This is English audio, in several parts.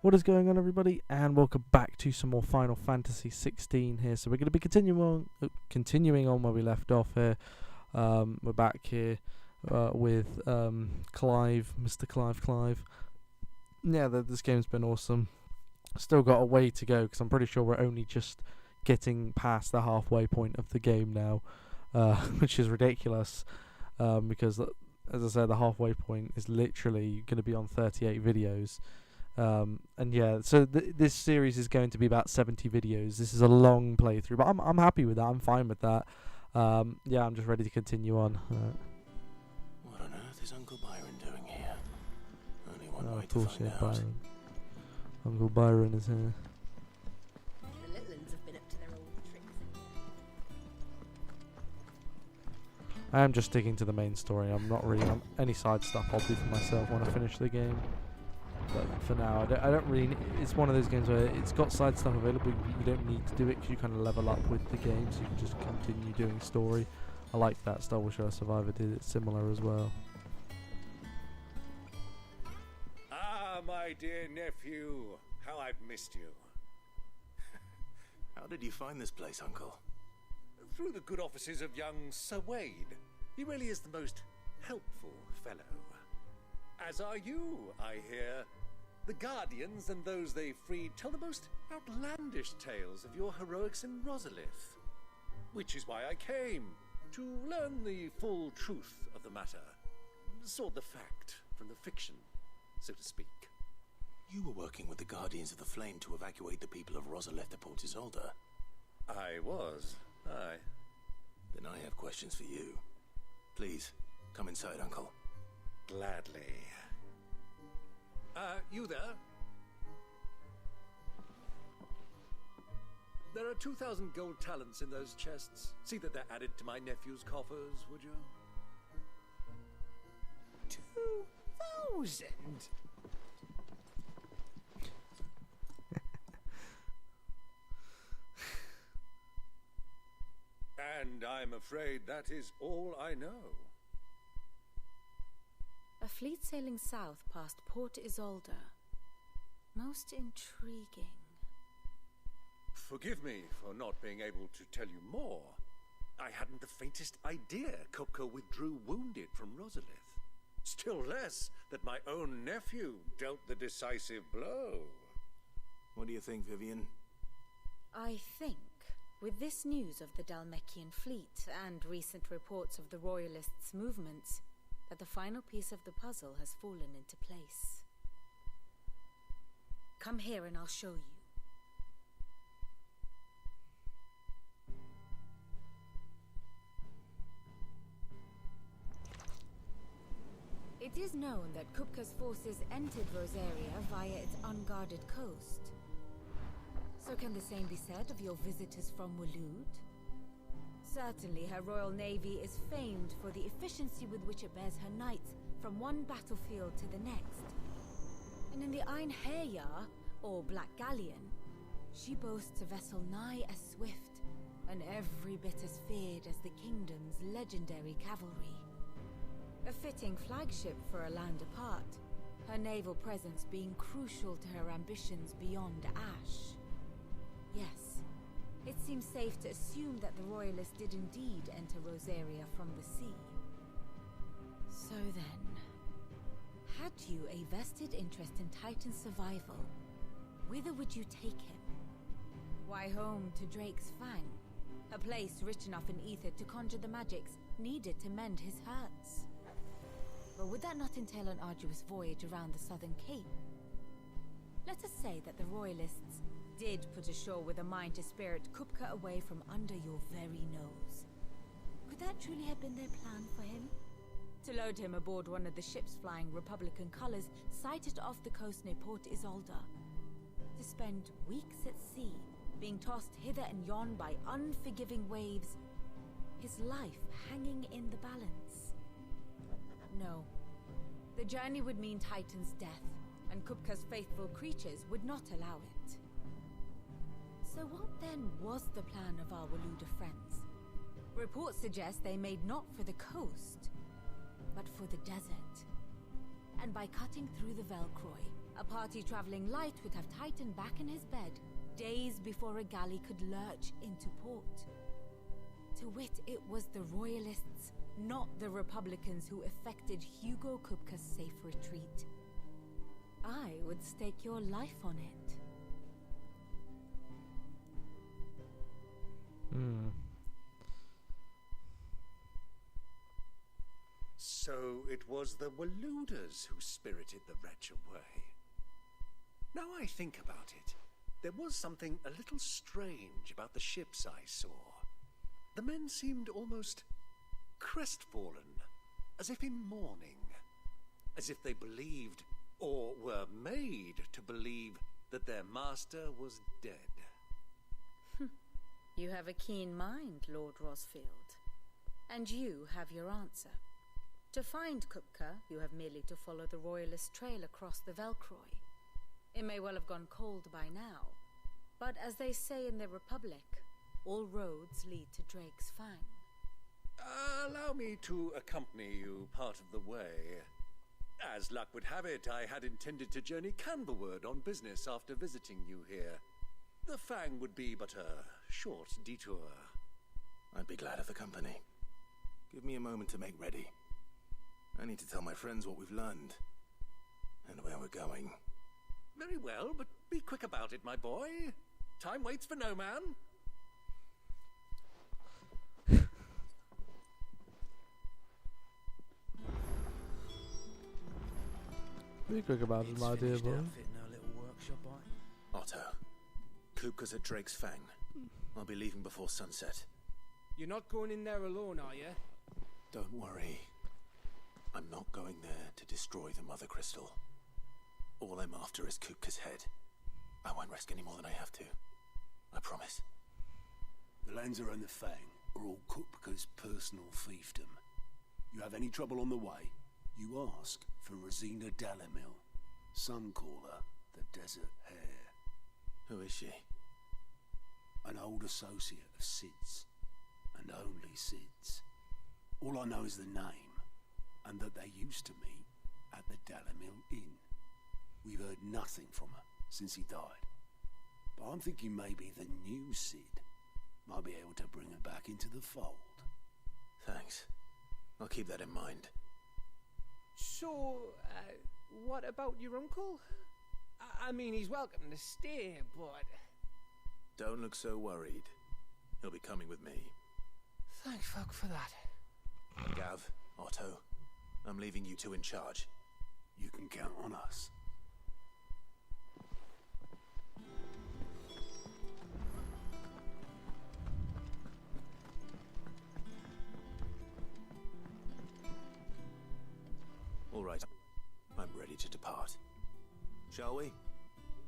What is going on, everybody, and welcome back to some more Final Fantasy 16 here. So we're going to be continuing on where we left off here. We're back here with Clive, Mr. Clive. Yeah, this game's been awesome. Still got a way to go because I'm pretty sure we're only just getting past the halfway point of the game now, which is ridiculous because, as I said, the halfway point is literally going to be on 38 videos. And yeah, so this series is going to be about 70 videos. This is a long playthrough, but I'm happy with that. I'm fine with that. Yeah, I'm just ready to continue on. What on earth is Uncle Byron doing here? Only one way of to course, find yeah, out. Byron. Uncle Byron is here. The little ones have been up to their old tricks. I am just sticking to the main story. I'm not really on any side stuff. I'll do for myself when I finish the game. But for now, I don't really. It's one of those games where it's got side stuff available. You don't need to do it because you kind of level up with the game, so you can just continue doing story. I like that. Star Wars Jedi Survivor did it similar as well. Ah, my dear nephew, how I've missed you. How did you find this place, Uncle? Through the good offices of young Sir Wade. He really is the most helpful fellow. As are you, I hear. The Guardians and those they freed tell the most outlandish tales of your heroics in Rosalith. Which is why I came, to learn the full truth of the matter. Sort the fact from the fiction, so to speak. You were working with the Guardians of the Flame to evacuate the people of Rosalith to Port Isolde. I was, aye. Then I have questions for you. Please, come inside, Uncle. Gladly. You there? There are 2,000 gold talents in those chests. See that they're added to my nephew's coffers, would you? 2,000? And I'm afraid that is all I know. A fleet sailing south past Port Isolde. Most intriguing. Forgive me for not being able to tell you more. I hadn't the faintest idea Kupka withdrew wounded from Rosalith. Still less that my own nephew dealt the decisive blow. What do you think, Vivian? I think, with this news of the Dalmekian fleet and recent reports of the Royalists' movements, that the final piece of the puzzle has fallen into place. Come here and I'll show you. It is known that Kupka's forces entered Rosaria via its unguarded coast. So can the same be said of your visitors from Waloed? Certainly, her Royal Navy is famed for the efficiency with which it bears her knights from one battlefield to the next. And in the Ein Herja, or Black Galleon, she boasts a vessel nigh as swift and every bit as feared as the kingdom's legendary cavalry. A fitting flagship for a land apart, her naval presence being crucial to her ambitions beyond Ash. Yes. It seems safe to assume that the Royalists did indeed enter Rosaria from the sea. So then, had you a vested interest in Titan's survival, whither would you take him? Why, home to Drake's Fang, a place rich enough in ether to conjure the magics needed to mend his hurts. But would that not entail an arduous voyage around the southern cape? Let us say that the Royalists did put ashore with a mind to spirit Kupka away from under your very nose. Could that truly have been their plan for him? To load him aboard one of the ships flying Republican colors sighted off the coast near Port Isolde. To spend weeks at sea, being tossed hither and yon by unforgiving waves, his life hanging in the balance. No. The journey would mean Titan's death, and Kupka's faithful creatures would not allow it. So what then was the plan of our Waluda friends? Reports suggest they made not for the coast, but for the desert. And by cutting through the Velcroy, A party traveling light would have Titan back in his bed, days before a galley could lurch into port. To wit, it was the Royalists, not the Republicans, who effected Hugo Kupka's safe retreat. I would stake your life on it. So it was the Waluders who spirited the wretch away. Now I think about it, there was something a little strange about the ships I saw. The men seemed almost crestfallen, as if in mourning, as if they believed, or were made to believe, that their master was dead. You have a keen mind, Lord Rosfield. And you have your answer. To find Kupka, you have merely to follow the Royalist trail across the Velcroy. It may well have gone cold by now, but as they say in the Republic, all roads lead to Drake's Fang. Allow me to accompany you part of the way. As luck would have it, I had intended to journey Canberward on business after visiting you here. The Fang would be but a short detour. I'd be glad of the company. Give me a moment to make ready. I need to tell my friends what we've learned and where we're going. Very well, but be quick about it, my boy. Time waits for no man. Be quick about it, my dear boy. Otto, Kupka's at Drake's Fang. I'll be leaving before sunset. You're not going in there alone, are you? Don't worry. I'm not going there to destroy the Mother Crystal. All I'm after is Kupka's head. I won't risk any more than I have to. I promise. The Lancer and the Fang are all Kupka's personal fiefdom. You have any trouble on the way, you ask for Rosina Dalamil, Suncaller, the Desert Hare. Who is she? An old associate of Sid's, and only Sid's. All I know is the name, and that they used to meet at the Dalamil Inn. We've heard nothing from her since he died. But I'm thinking maybe the new Sid might be able to bring her back into the fold. Thanks. I'll keep that in mind. So, what about your uncle? I mean, he's welcome to stay, but... Don't look so worried. He'll be coming with me. Thank fuck for that. Gav, Otto, I'm leaving you two in charge. You can count on us. All right, I'm ready to depart. Shall we?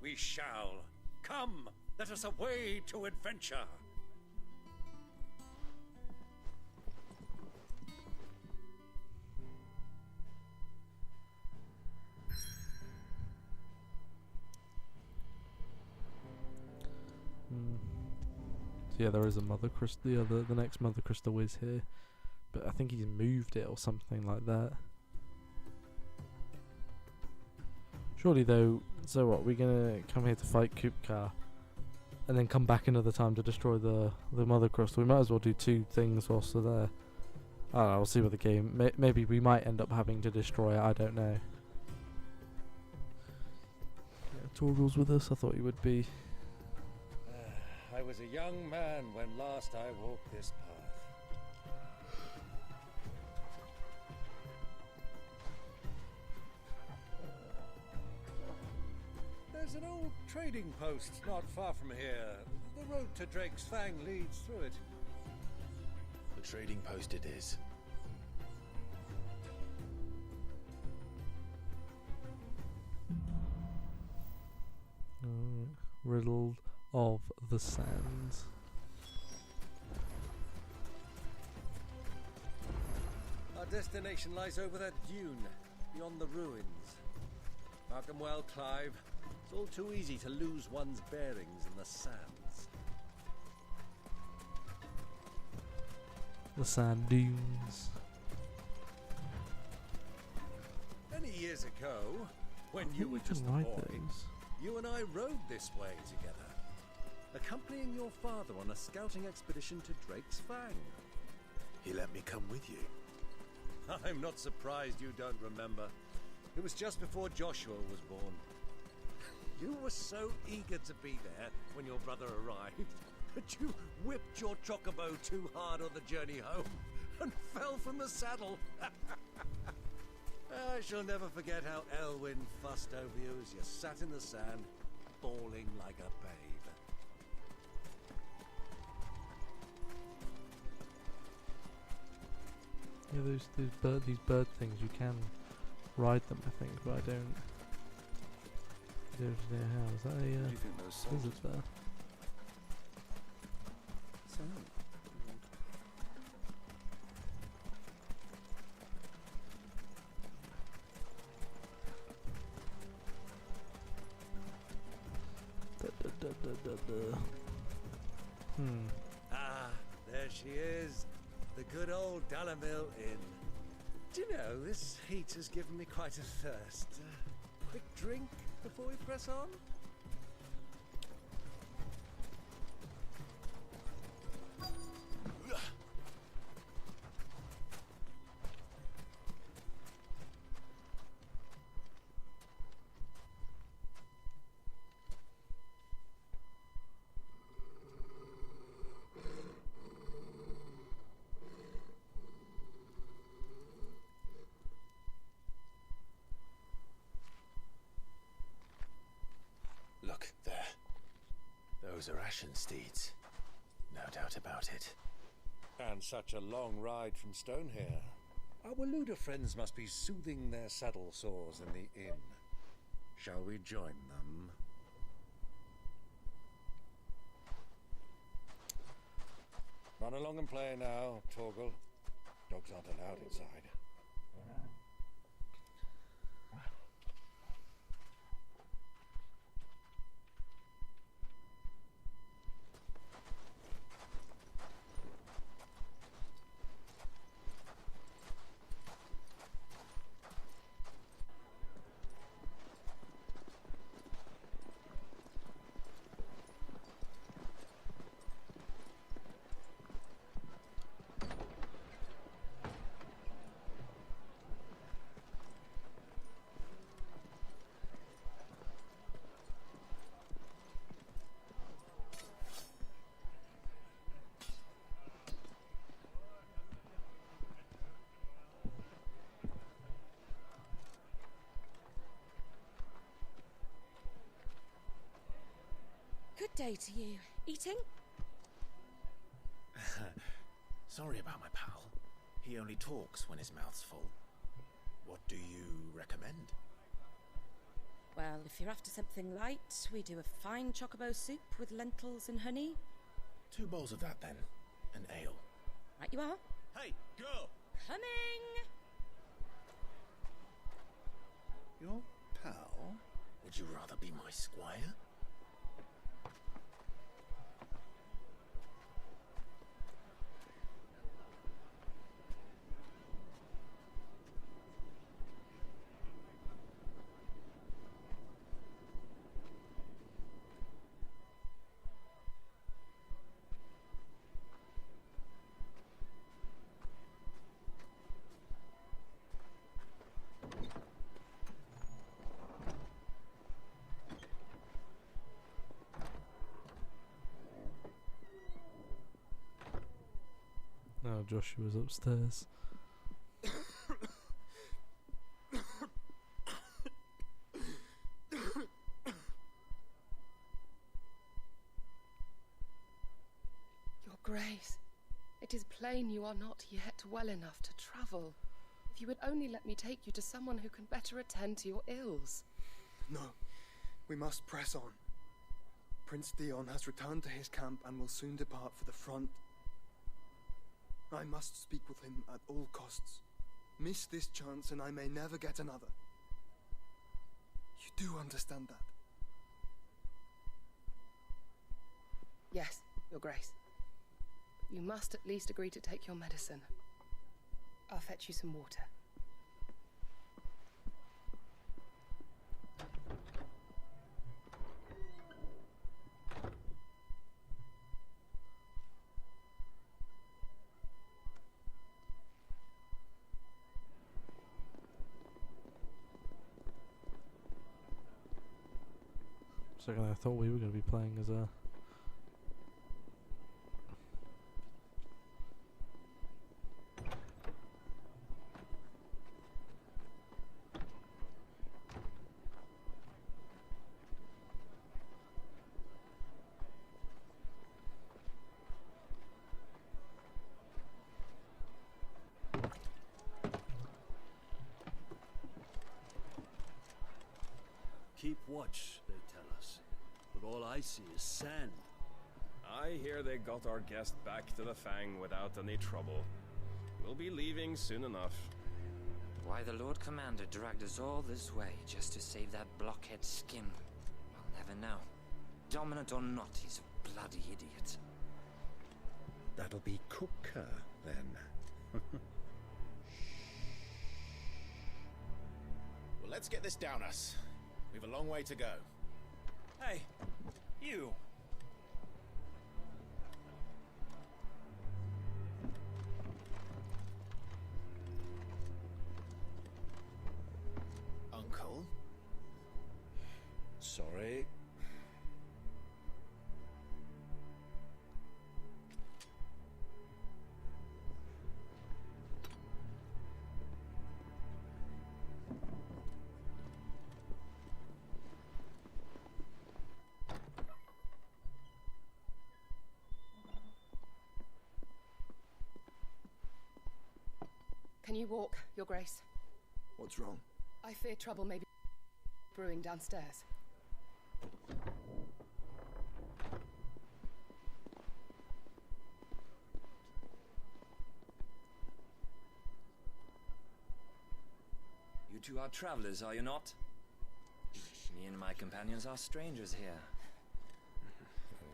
We shall. Come, let us away to adventure. So yeah, there is a Mother Crystal. The next Mother Crystal is here, but I think he's moved it or something like that. Surely though, so what, we're gonna come here to fight Kupka and then come back another time to destroy the Mother Crystal. We might as well do two things whilst we're there. I don't know, we'll see what the game... maybe we might end up having to destroy it, I don't know. Yeah, Torgal's with us, I thought he would be. I was a young man when last I walked this path. There's an old trading post not far from here. The road to Drake's Fang leads through it. The trading post it is. Riddled of the Sands. Our destination lies over that dune, beyond the ruins. Mark 'em well, Clive. It's all too easy to lose one's bearings in the sands. The sand dunes. Many years ago, When I you think were you just a can ride boy, those. you and I rode this way together, accompanying your father on a scouting expedition to Drake's Fang. He let me come with you. I'm not surprised you don't remember. It was just before Joshua was born. You were so eager to be there when your brother arrived that you whipped your chocobo too hard on the journey home and fell from the saddle. I shall never forget how Elwyn fussed over you as you sat in the sand, bawling like a babe. Yeah, these bird things, you can ride them, I think, but I don't know how. Is that What do a you think those soldiers lizard there? Ah, there she is. The good old Dalamil Inn. Do you know, this heat has given me quite a thirst. Quick drink before we press on? Look, there. Those are Ashen steeds. No doubt about it. And such a long ride from Stonehere. Our Waluda friends must be soothing their saddle sores in the inn. Shall we join them? Run along and play now, Torgal. Dogs aren't allowed inside. Good day to you. Eating? Sorry about my pal. He only talks when his mouth's full. What do you recommend? Well, if you're after something light, we do a fine chocobo soup with lentils and honey. 2 bowls of that then. An ale. Right you are. Hey, girl! Coming! Your pal? Would you rather be my squire? Oh, Joshua's upstairs. Your Grace, it is plain you are not yet well enough to travel. If you would only let me take you to someone who can better attend to your ills. No, we must press on. Prince Dion has returned to his camp and will soon depart for the front. I must speak with him at all costs. Miss this chance and I may never get another. You do understand that? Yes, Your Grace. You must at least agree to take your medicine. I'll fetch you some water. second I thought we were going to be playing as a... Keep watch, they tell us. But all I see is sand. I hear they got our guest back to the Fang without any trouble. We'll be leaving soon enough. Why the Lord Commander dragged us all this way just to save that blockhead skin, we'll never know. Dominant or not, he's a bloody idiot. That'll be Cooker, then. Well, let's get this down us. We've a long way to go. Hey, you! Uncle? Sorry. Can you walk, Your Grace? What's wrong? I fear trouble may be brewing downstairs. You two are travelers, are you not? Me and my companions are strangers here.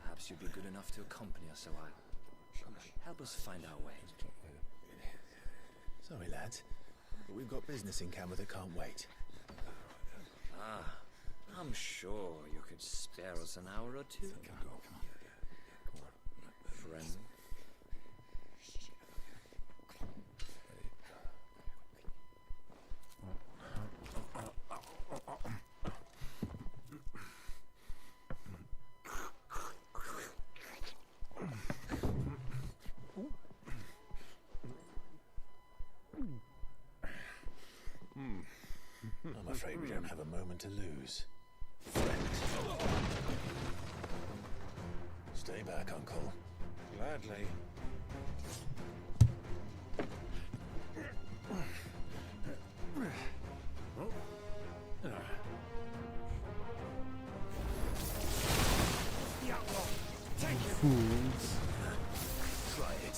Perhaps you'd be good enough to accompany us a while. Help us find our way. Sorry, lads, but we've got business in camera that can't wait. Ah, I'm sure you could spare us an hour or two. Friend. I'm afraid we don't have a moment to lose. Friend. Stay back, Uncle. Gladly. Fools. Try it.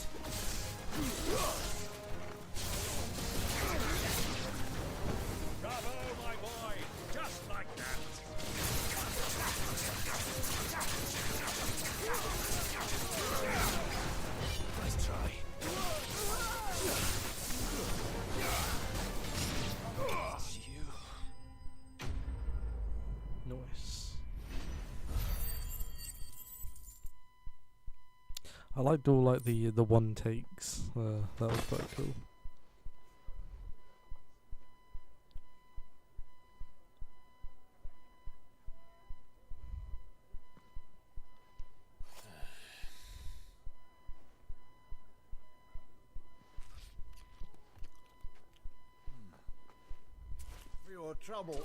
Bravo, my boy! Just like that! Nice try. It's you. Nice. I liked all like the one takes. That was quite cool. For your trouble.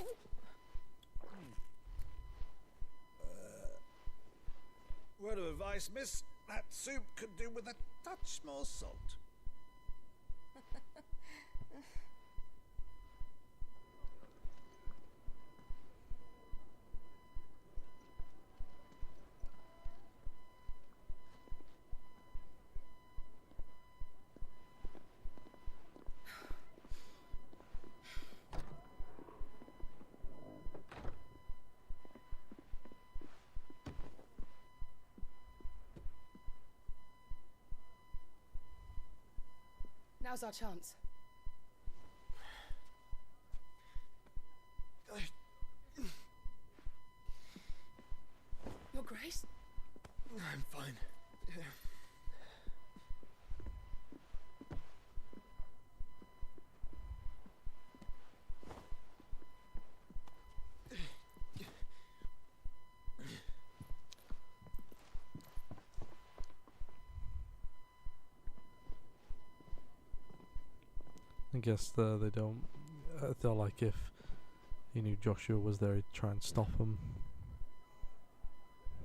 Word of advice, miss. That soup could do with a touch more salt. Now's our chance. Your Grace? I'm fine. I guess they don't. I feel like if he knew Joshua was there, he'd try and stop him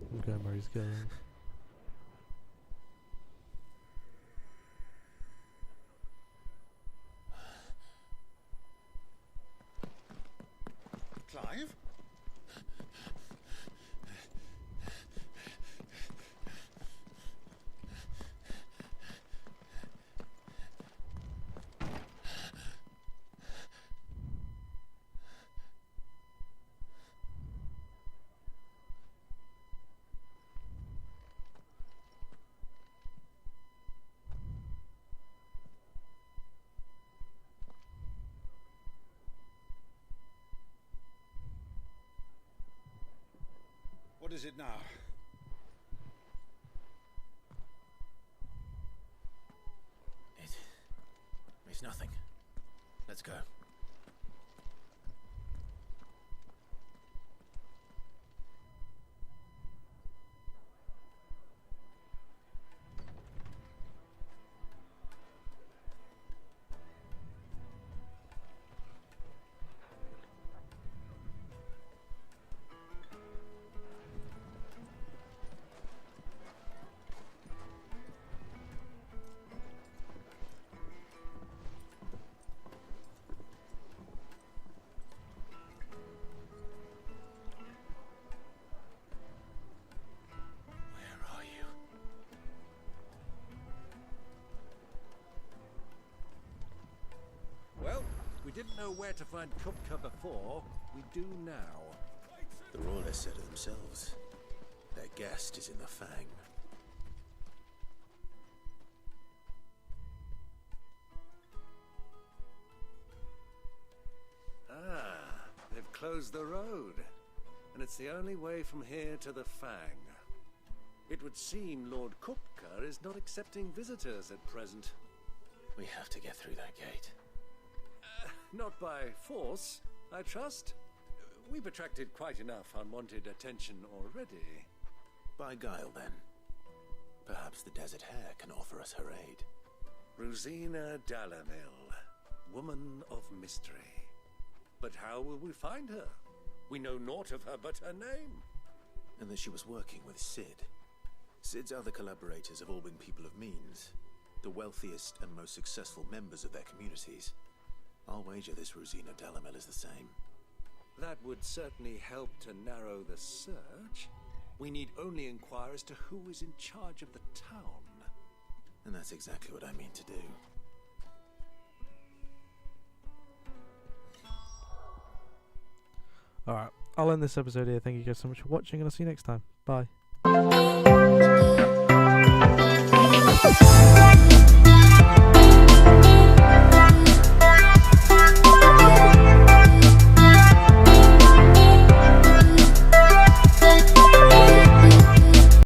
from going where he's going. Clive? What is it now? It's nothing. Let's go. Well, we didn't know where to find Kupka before. We do now. The Royalists said it themselves. Their guest is in the Fang. Ah, they've closed the road. And it's the only way from here to the Fang. It would seem Lord Kupka is not accepting visitors at present. We have to get through that gate. Not by force, I trust. We've attracted quite enough unwanted attention already. By guile, then. Perhaps the Desert Hare can offer us her aid. Rosina Dalamil, woman of mystery. But how will we find her? We know naught of her but her name. And that she was working with Sid. Sid's other collaborators have all been people of means. The wealthiest and most successful members of their communities. I'll wager this Rosina Dalamil is the same. That would certainly help to narrow the search. We need only inquire as to who is in charge of the town. And that's exactly what I mean to do. Alright, I'll end this episode here. Thank you guys so much for watching, and I'll see you next time. Bye.